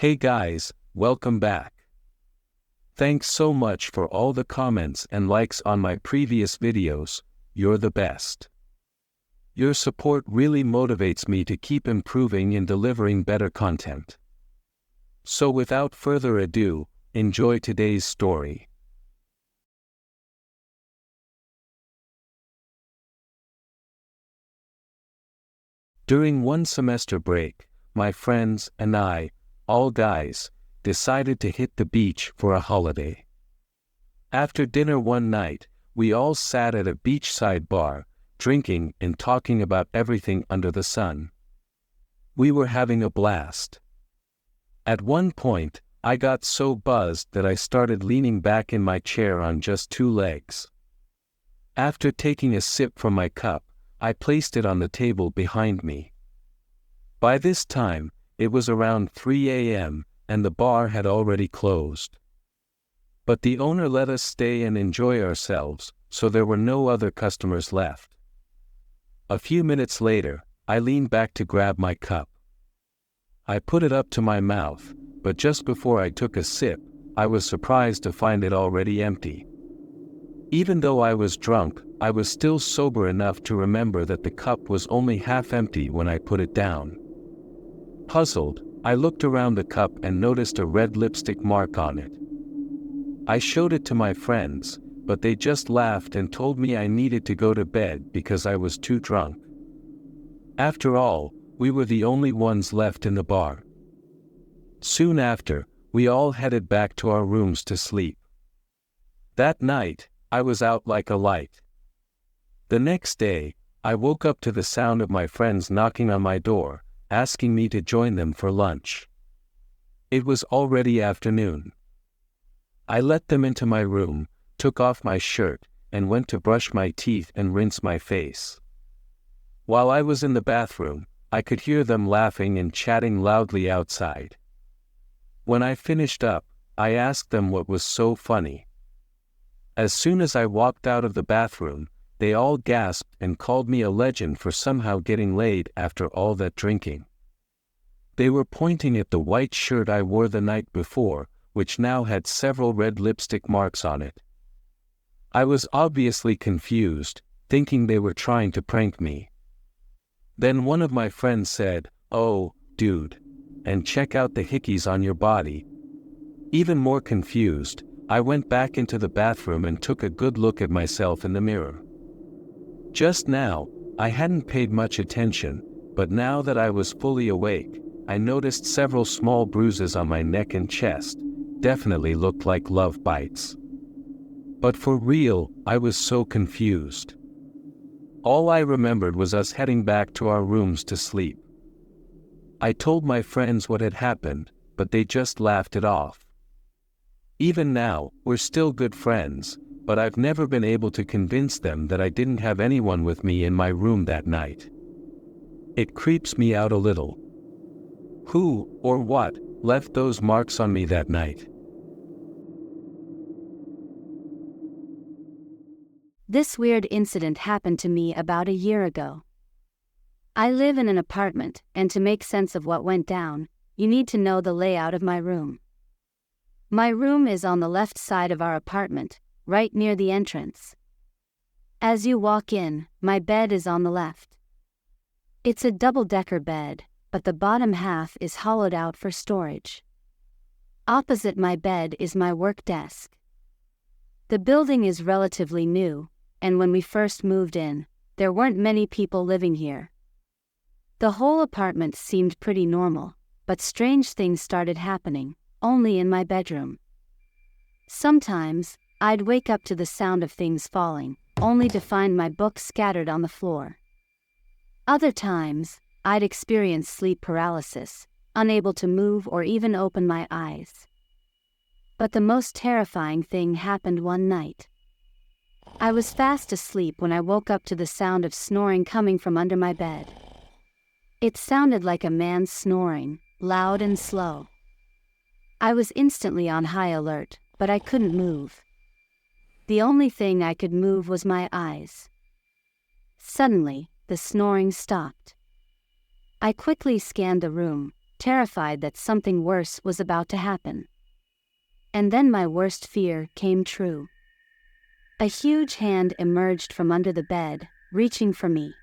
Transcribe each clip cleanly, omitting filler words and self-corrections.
Hey guys, welcome back. Thanks so much for all the comments and likes on my previous videos, you're the best. Your support really motivates me to keep improving and delivering better content. So without further ado, enjoy today's story. During one semester break, my friends and I, all guys, decided to hit the beach for a holiday. After dinner one night, we all sat at a beachside bar, drinking and talking about everything under the sun. We were having a blast. At one point, I got so buzzed that I started leaning back in my chair on just two legs. After taking a sip from my cup, I placed it on the table behind me. By this time, it was around 3 a.m., and the bar had already closed. But the owner let us stay and enjoy ourselves, so there were no other customers left. A few minutes later, I leaned back to grab my cup. I put it up to my mouth, but just before I took a sip, I was surprised to find it already empty. Even though I was drunk, I was still sober enough to remember that the cup was only half empty when I put it down. Puzzled, I looked around the cup and noticed a red lipstick mark on it. I showed it to my friends, but they just laughed and told me I needed to go to bed because I was too drunk. After all, we were the only ones left in the bar. Soon after, we all headed back to our rooms to sleep. That night, I was out like a light. The next day, I woke up to the sound of my friends knocking on my door, asking me to join them for lunch. It was already afternoon. I let them into my room, took off my shirt, and went to brush my teeth and rinse my face. While I was in the bathroom, I could hear them laughing and chatting loudly outside. When I finished up, I asked them what was so funny. As soon as I walked out of the bathroom, they all gasped and called me a legend for somehow getting laid after all that drinking. They were pointing at the white shirt I wore the night before, which now had several red lipstick marks on it. I was obviously confused, thinking they were trying to prank me. Then one of my friends said, "Oh, dude, and check out the hickeys on your body." Even more confused, I went back into the bathroom and took a good look at myself in the mirror. Just now, I hadn't paid much attention, but now that I was fully awake, I noticed several small bruises on my neck and chest, definitely looked like love bites. But for real, I was so confused. All I remembered was us heading back to our rooms to sleep. I told my friends what had happened, but they just laughed it off. Even now, we're still good friends, but I've never been able to convince them that I didn't have anyone with me in my room that night. It creeps me out a little. Who, or what, left those marks on me that night? This weird incident happened to me about a year ago. I live in an apartment, and to make sense of what went down, you need to know the layout of my room. My room is on the left side of our apartment, right near the entrance. As you walk in, my bed is on the left. It's a double-decker bed, but the bottom half is hollowed out for storage. Opposite my bed is my work desk. The building is relatively new, and when we first moved in, there weren't many people living here. The whole apartment seemed pretty normal, but strange things started happening, only in my bedroom. Sometimes, I'd wake up to the sound of things falling, only to find my books scattered on the floor. Other times, I'd experience sleep paralysis, unable to move or even open my eyes. But the most terrifying thing happened one night. I was fast asleep when I woke up to the sound of snoring coming from under my bed. It sounded like a man snoring, loud and slow. I was instantly on high alert, but I couldn't move. The only thing I could move was my eyes. Suddenly, the snoring stopped. I quickly scanned the room, terrified that something worse was about to happen. And then my worst fear came true. A huge hand emerged from under the bed, reaching for me.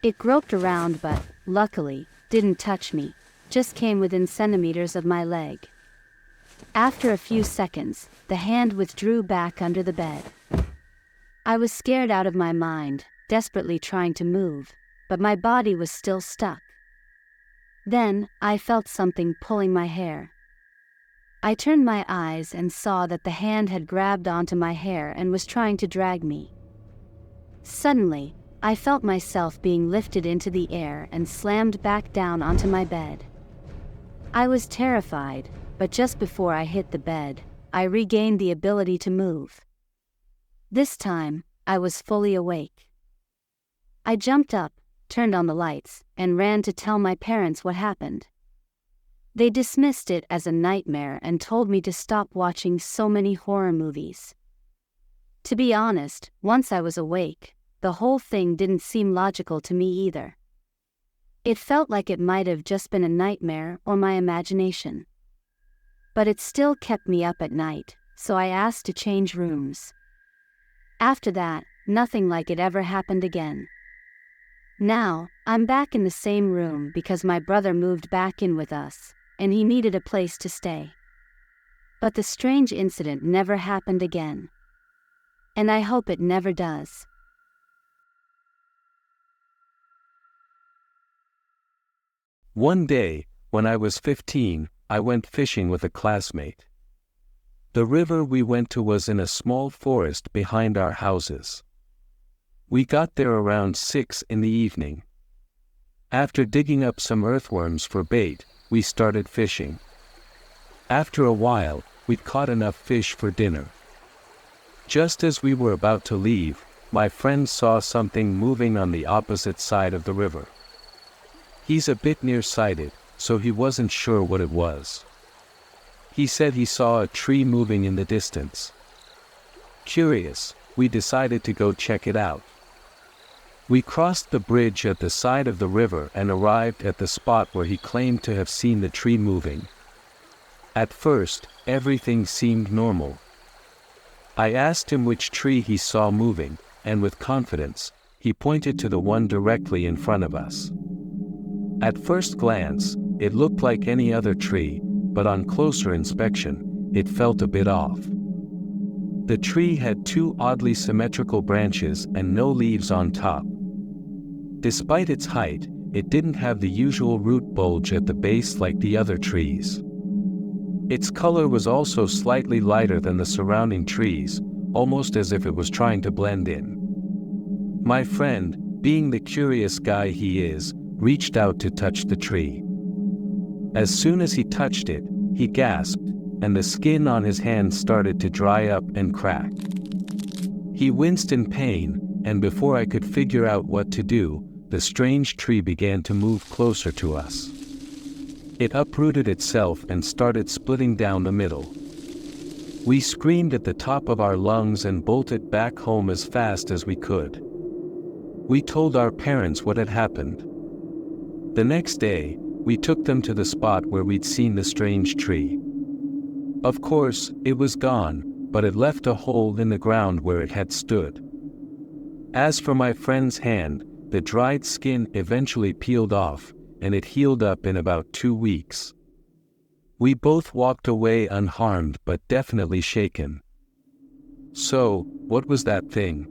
It groped around but, luckily, didn't touch me, just came within centimeters of my leg. After a few seconds, the hand withdrew back under the bed. I was scared out of my mind, desperately trying to move, but my body was still stuck. Then, I felt something pulling my hair. I turned my eyes and saw that the hand had grabbed onto my hair and was trying to drag me. Suddenly, I felt myself being lifted into the air and slammed back down onto my bed. I was terrified, but just before I hit the bed, I regained the ability to move. This time, I was fully awake. I jumped up, turned on the lights, and ran to tell my parents what happened. They dismissed it as a nightmare and told me to stop watching so many horror movies. To be honest, once I was awake, the whole thing didn't seem logical to me either. It felt like it might have just been a nightmare or my imagination. But it still kept me up at night, so I asked to change rooms. After that, nothing like it ever happened again. Now, I'm back in the same room because my brother moved back in with us, and he needed a place to stay. But the strange incident never happened again. And I hope it never does. One day, when I was 15, I went fishing with a classmate. The river we went to was in a small forest behind our houses. We got there around 6 in the evening. After digging up some earthworms for bait, we started fishing. After a while, we'd caught enough fish for dinner. Just as we were about to leave, my friend saw something moving on the opposite side of the river. He's a bit nearsighted, so he wasn't sure what it was. He said he saw a tree moving in the distance. Curious, we decided to go check it out. We crossed the bridge at the side of the river and arrived at the spot where he claimed to have seen the tree moving. At first, everything seemed normal. I asked him which tree he saw moving, and with confidence, he pointed to the one directly in front of us. At first glance, it looked like any other tree, but on closer inspection, it felt a bit off. The tree had 2 oddly symmetrical branches and no leaves on top. Despite its height, it didn't have the usual root bulge at the base like the other trees. Its color was also slightly lighter than the surrounding trees, almost as if it was trying to blend in. My friend, being the curious guy he is, reached out to touch the tree. As soon as he touched it, he gasped, and the skin on his hand started to dry up and crack. He winced in pain, and before I could figure out what to do, the strange tree began to move closer to us. It uprooted itself and started splitting down the middle. We screamed at the top of our lungs and bolted back home as fast as we could. We told our parents what had happened. The next day, we took them to the spot where we'd seen the strange tree. Of course, it was gone, but it left a hole in the ground where it had stood. As for my friend's hand, the dried skin eventually peeled off, and it healed up in about 2 weeks. We both walked away unharmed but definitely shaken. So, what was that thing?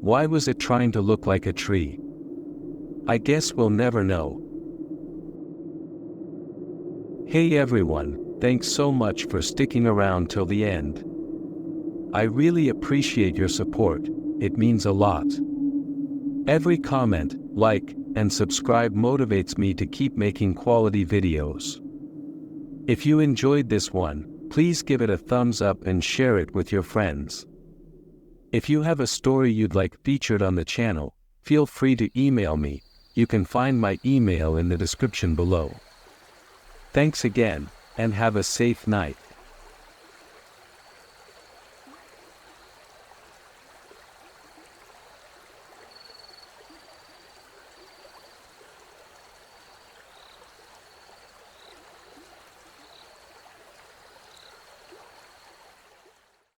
Why was it trying to look like a tree? I guess we'll never know. Hey everyone, thanks so much for sticking around till the end. I really appreciate your support, it means a lot. Every comment, like, and subscribe motivates me to keep making quality videos. If you enjoyed this one, please give it a thumbs up and share it with your friends. If you have a story you'd like featured on the channel, feel free to email me. You can find my email in the description below. Thanks again, and have a safe night.